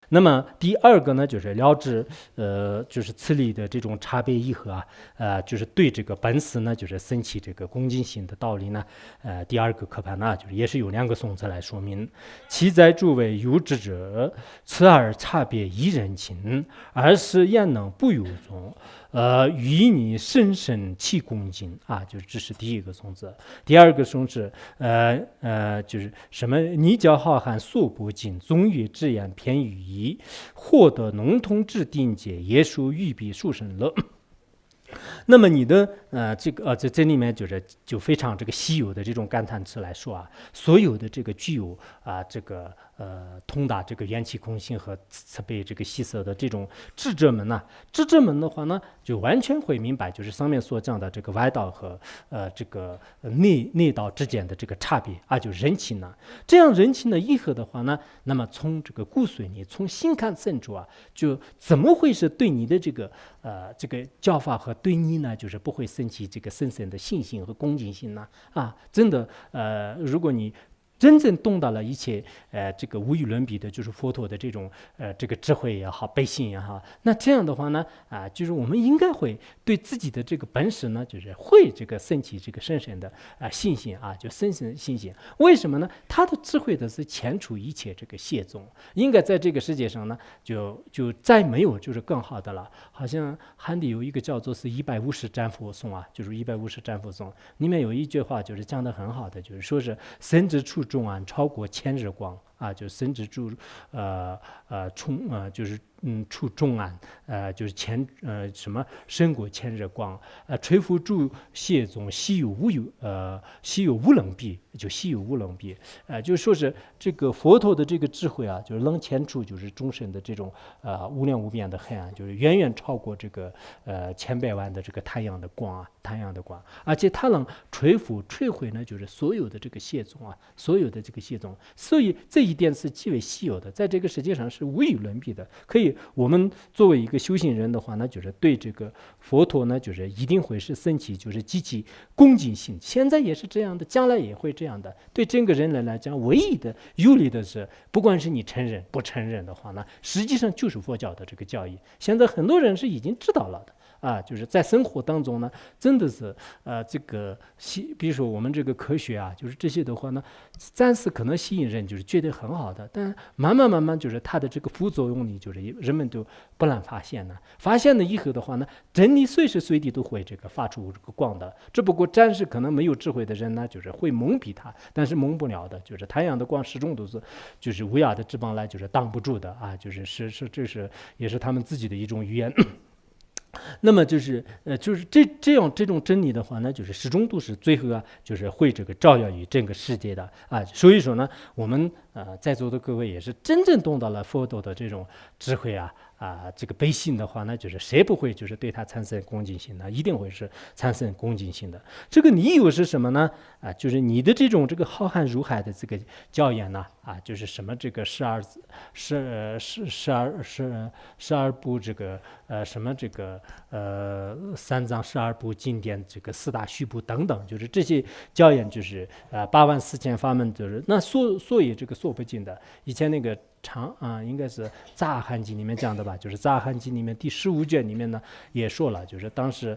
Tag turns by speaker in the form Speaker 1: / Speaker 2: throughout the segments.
Speaker 1: 那么第二个呢，就是了知，就是此理的这种差别义和就是对这个本思呢，就是生起这个恭敬心的道理呢，第二个课判呢，就是也是有两个颂词来说明。其在诸位有知者，此而差别一人情，而是焉能不有宗？与你深深气恭敬啊，就是这是第一个颂词。第二个颂是就是什么？泥教浩瀚素不尽，总与之言偏语义，获得浓通至定解，也属欲比殊胜乐。那么你的这里面就非常这个稀有的这种感叹词来说啊，所有的这个具有这个通达这个缘起空性和慈悲这个细色的这种智者们呢，智者们的话呢，就完全会明白，就是上面所讲的这个外道和这个内道之间的这个差别啊，就人情呢，这样人情的义和的话呢，那么从这个骨髓里，从心看深处啊，就怎么会是对你的这个教法和对你呢，就是不会升起这个深深的信心和恭敬心呢？啊，真的，如果你真正懂到了一切，这个无与伦比的，就是佛陀的这种这个智慧也好，悲心也好，那这样的话呢，就是我们应该会对自己的这个本事呢，就是会这个升起这个深深的信心啊，就深深的信心。为什么呢？他的智慧的是前除一切这个谢宗，应该在这个世界上呢，就再没有就是更好的了。好像汉地有一个叫做是150瞻佛颂啊，就是150瞻佛颂里面有一句话就是讲得很好的，就是说是身之处中安，超过千日光啊，就身之处就是处中安，就是什么身过千日光，垂浮诸谢宗，稀有无能比，就稀有无能比，就是说是这个佛陀的这个智慧啊，就是能前出就是众生的这种无量无边的黑暗，就是远远超过这个千百万的这个太阳的光啊，太阳的光，而且它能摧毁呢，就是所有的这个谢宗啊，所有的这个谢宗，所以这一点是极为稀有的，在这个世界上是无与伦比的。可以，我们作为一个修行人的话呢，就是对这个佛陀呢，就是一定会是升起就是极其恭敬心，现在也是这样的，将来也会这样的。对整个人类来讲，唯一的有利的是，不管是你承认不承认的话呢，实际上就是佛教的这个教义。现在很多人是已经知道了的。就是在生活当中呢，真的是这个比如说我们这个科学啊，就是这些的话呢，暂时可能吸引人，就是觉得很好的，但慢慢就是它的这个副作用力，就是人们都不难发现呢。发现了以后的话呢，真理随时随地都会这个发出这个光的，只不过暂时可能没有智慧的人呢，就是会蒙蔽它，但是蒙不了的，就是太阳的光始终都是就是乌鸦的翅膀来就是挡不住的啊，就是这是也是他们自己的一种语言。那么就是就是这种真理的话呢，就是始终都是最后就是会这个照耀于整个世界的啊。所以说呢，我们在座的各位也是真正懂到了佛陀的这种智慧这个悲心的话呢，就是谁不会就是对他产生恭敬心呢？一定会是产生恭敬心的。这个理由是什么呢？就是你的这个浩瀚如海的这个教言呢，就是什么这个十二部这个什么这个三藏12部经典这个4大须部等等，就是这些教言就是84000法门，就是那所以这个说不尽的。以前那个应该是杂阿含经里面讲的吧，就是杂阿含经里面第15卷里面呢也说了，就是当时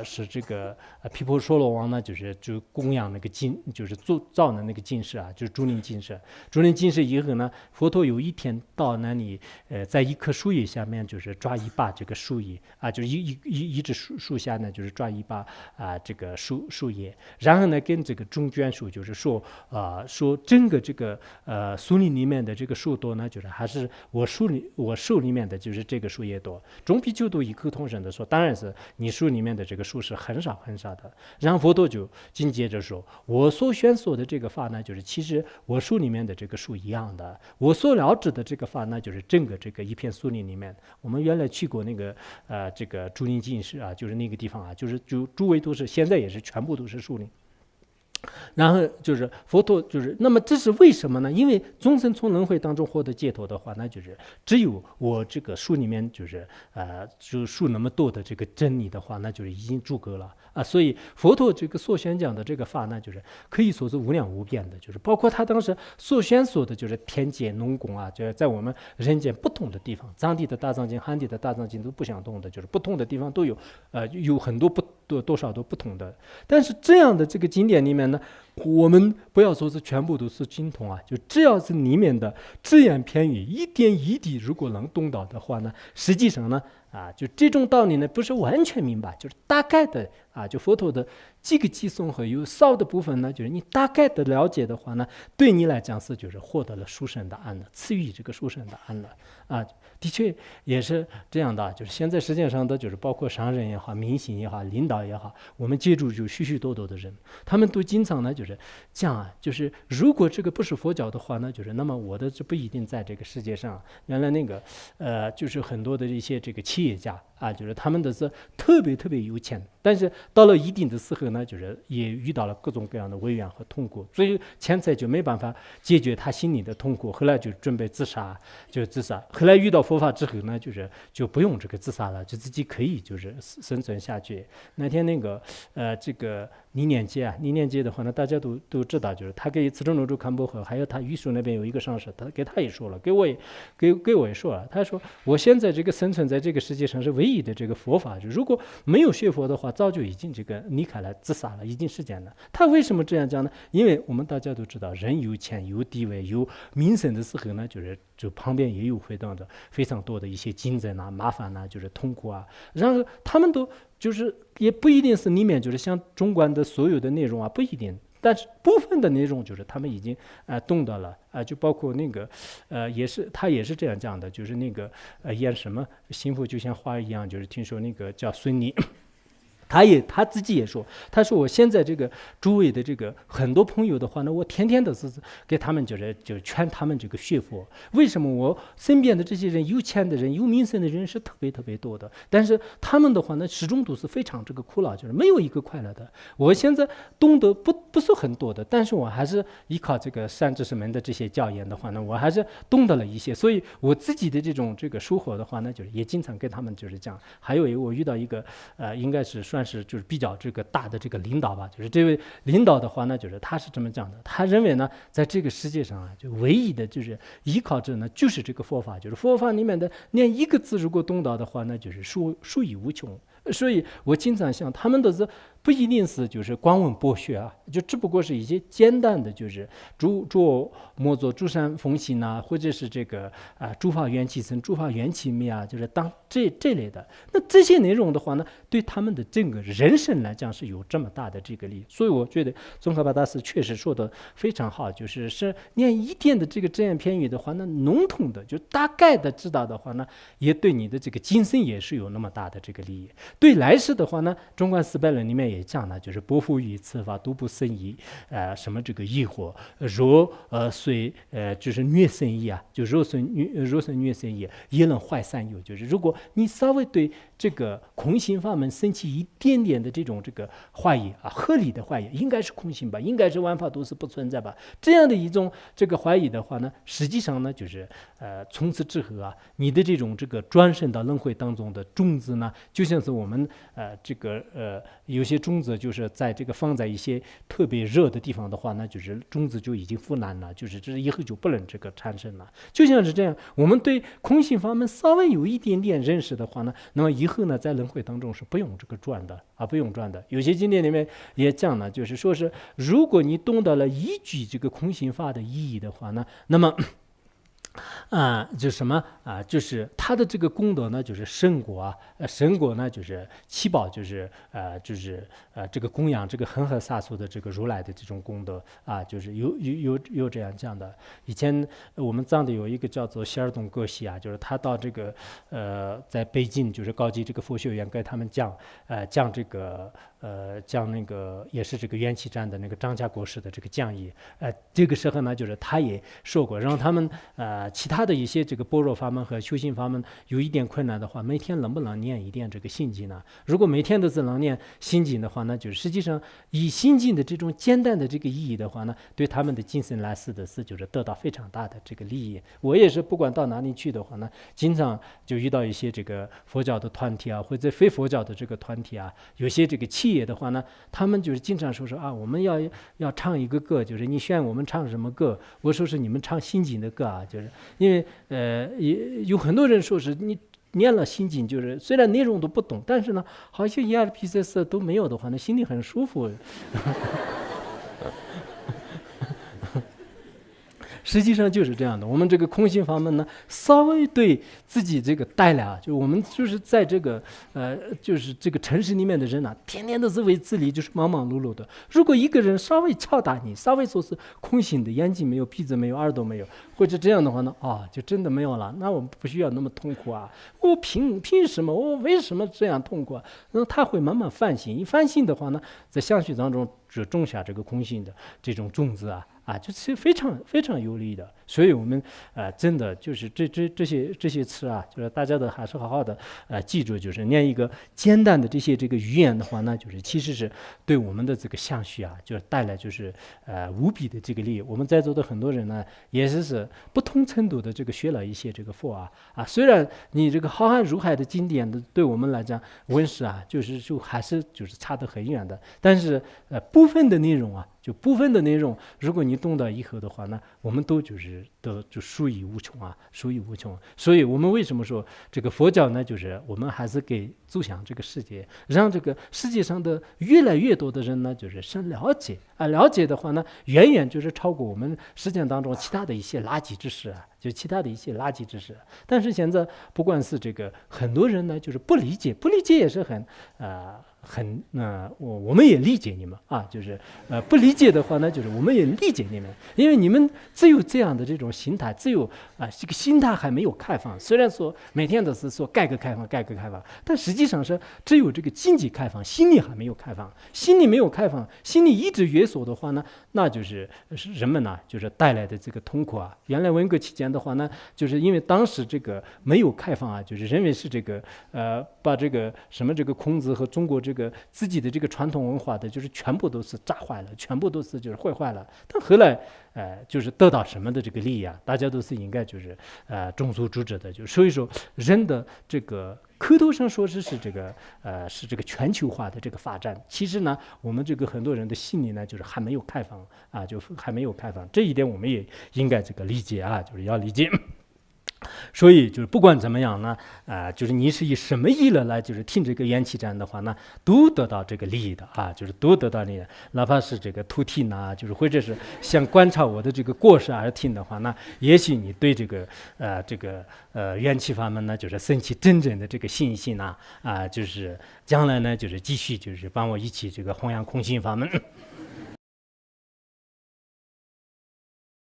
Speaker 1: 是这个毗婆娑罗王呢，就供养那个金，就是造的那个金饰就是竹林金饰。竹林金饰以后呢，佛陀有一天到那里在一棵树叶下面就是抓一把这个树叶就是一只树下呢就是抓一把这个树叶，然后呢跟这个中卷树就是说整个这个树林里面的这个树多呢，就是还是我树里面的就是这个树叶多。中比丘都异口同声的说，当然是你树里面的这个树是很少很少的。然后佛陀就紧接着说，我所宣说的这个法呢，就是其实我树里面的这个树一样的，我所了知的这个法呢，就是整个这个一片树林里面。我们原来去过那个这个竹林净室就是那个地方就是诸位都是现在也是全部都是树林。然后就是佛陀那么这是为什么呢？因为众生从轮回当中获得解脱的话，那就是只有我这个书里面就述那么多的这个真理的话，那就是已经足够了啊。所以佛陀这个所宣讲的这个法呢，就是可以说是无量无边的，就是包括他当时所宣说的，就是天界农工啊，就是在我们人间不同的地方，藏地的大藏经、汉地的大藏经都不相同的，就是不同的地方都有，有很多多少都不同的。但是这样的这个经典里面呢，我们不要说是全部都是精通啊，就只要是里面的只言片语一点一滴，如果能懂到的话呢，实际上呢，就这种道理呢，不是完全明白，就是大概的就佛陀的几个偈颂和有少的部分呢，就是你大概的了解的话呢，对你来讲是就是获得了殊胜的安乐，赐予这个殊胜的安乐的确也是这样的，就是现在世界上的就是包括商人也好、明星也好、领导也好，我们接触就许许多多的人，他们都经常呢就是讲就是如果这个不是佛教的话呢，就是那么我的这不一定在这个世界上。原来那个就是很多的一些这个企业家就是他们的是特别特别有钱，但是到了一定的时候呢，就是也遇到了各种各样的危怨和痛苦，所以钱财就没办法解决他心里的痛苦，后来就准备自杀，后来遇到佛法之后呢，就不用这个自杀了，就自己可以就是生存下去。那天那个这个李连杰的话呢，大家都知道，就是他给慈州龙珠堪布和还有他玉树那边有一个上师，他给他也说了，给我也说了，他说我现在这个生存在这个世界上是唯一的这个佛法，就如果没有学佛的话，早就已经这个离开了自杀了，已经实践了。他为什么这样讲呢？因为我们大家都知道，人有钱有地位有名声的时候呢，就旁边也有会当的非常多的一些竞争麻烦就是痛苦然后他们都就是也不一定是里面就是像中观的所有的内容不一定，但是部分的内容就是他们已经懂得了就包括那个他也是这样讲的，就是那个演什么幸福就像花一样，就是听说那个叫孙俪。他自己也说，他说我现在这个诸位的这个很多朋友的话呢，我天天都是给他们就劝他们这个学佛。为什么我身边的这些人有钱的人有名声的人是特别特别多的，但是他们的话呢始终都是非常这个苦恼，就是没有一个快乐的。我现在懂得不是很多的，但是我还是依靠这个善知识们的这些教言的话呢，我还是懂得了一些，所以我自己的这个收获的话呢，就是也经常跟他们就是讲。还有我遇到一个应该是算是就是比较这个大的这个领导吧，就是这位领导的话呢，就是他是这么讲的，他认为呢，在这个世界上就唯一的就是依靠着呢，就是这个佛法，就是佛法里面的连一个字如果懂到的话呢，就是数以无穷。所以我经常想，他们都是不一定是就是光文博学就只不过是一些简单的就是诸莫作诸善奉行或者是这个诸法缘起生，诸法缘起灭就是当这类的。那这些内容的话呢，对他们的整个人生来讲是有这么大的这个利益。所以我觉得宗喀巴大师确实说的非常好，就是连一点的这个只言片语的话呢，笼统的就大概的知道的话呢，也对你的这个今生也是有那么大的这个利益。对来世的话呢，中观四百论里面也讲了，就是波复于此法度不生疑什么这个疑惑，若虽就是虐生疑就若生虐生疑，也能坏三有。就是如果你稍微对这个空性法门升起一点点的这种这个怀疑合理的怀疑，应该是空性吧，应该是万法都是不存在吧，这样的一种这个怀疑的话呢，实际上呢就是从此之后你的这个转生到轮回当中的种子呢，就像是我们有些种子就是在这个放在一些特别热的地方的话呢，就是种子就已经腐烂了，就是这以后就不能这个产生了。就像是这样，我们对空性法门稍微有一点点认识的话呢，那么以后呢在轮回当中是不用这个转的不用转的。有些经典里面也讲了，就是说是如果你懂得了依据这个空性法的意义的话呢，那么就什么就是他的这个功德呢，就是圣果圣果呢就是七宝，就是这个供养这个恒河沙数的这个如来的这种功德就是有这样讲的。以前我们藏的有一个叫做希尔东格西就是他到这个在北京就是高级这个佛学院给他们讲这个讲那个也是这个元气站的那个张家国师的这个讲义，这个时候呢，就是他也说过，让他们其他的一些这个般若法门和修行法门有一点困难的话，每天能不能念一点这个心经呢？如果每天都是能念心经的话呢，就是实际上以心经的这种简单的这个意义的话呢，对他们的今生来世的事就是得到非常大的这个利益。我也是不管到哪里去的话呢，经常就遇到一些这个佛教的团体啊，或者非佛教的这个团体啊，有些这个企业的话呢，他们就是经常说啊，我们要唱一个歌，就是你选我们唱什么歌，我说是你们唱心经的歌啊，就是因为也有很多人说是你念了心经，就是虽然内容都不懂，但是呢，好像ERPCS都没有的话，那心里很舒服。实际上就是这样的，我们这个空性法门呢，稍微对自己这个带来就我们就是在这个就是这个城市里面的人天天都是为自理，就是忙忙碌碌的。如果一个人稍微敲打你，稍微说是空性的，眼睛没有，鼻子没有，耳朵没有，或者这样的话呢，就真的没有了。那我们不需要那么痛苦啊！我凭什么？我为什么这样痛苦啊？那他会慢慢反省，一反省的话呢，在相续当中就种下这个空性的这种种子就是非常非常有利的。所以我们真的就是这些词就是大家都还是好好的记住，就是念一个简单的这个语言的话呢，就是其实是对我们的这个相续就是带来就是无比的这个利益。我们在座的很多人呢，也是不同程度的这个学了一些这个佛虽然你这个浩瀚如海的经典的对我们来讲文史就还是就是差得很远的，但是部分的内容就部分的内容，如果你懂得以后的话呢，我们都就受益无穷受益无穷。所以我们为什么说这个佛教呢？就是我们还是给走向这个世界，让这个世界上的越来越多的人呢，就是生了解了解的话呢，远远就是超过我们实践当中其他的一些垃圾知识就其他的一些垃圾知识。但是现在不管是这个很多人呢，就是不理解也是我们也理解你们就是不理解的话呢，就是我们也理解你们，因为你们只有这样的这种心态，只有这个心态还没有开放。虽然说每天都是说改革开放，但实际上是只有这个经济开放，心理还没有开放。心理没有开放，心理一直约束的话呢，那就是人们就是带来的这个痛苦原来文革期间的话呢，就是因为当时这个没有开放就是认为是这个把这个什么这个孔子和中国这个自己的这个传统文化的就是全部都是炸坏了，全部都是就是坏了。但后来就是得到什么的这个利益大家都是应该就是种族主义的，就所以说人的这个口头上说是这个是这个全球化的这个发展，其实呢我们这个很多人的心理呢就是还没有开放就还没有开放，这一点我们也应该这个理解就是要理解。所以就是不管怎么样呢就是你是以什么意乐来就是听这个元气站的话呢，都得到这个利益的就是都得到利益的。哪怕是这个图听就是或者是想观察我的这个过失而听的话呢，也许你对这个元气法门呢就是升起真正的这个信心就是将来呢就是继续就是帮我一起这个弘扬空性法门。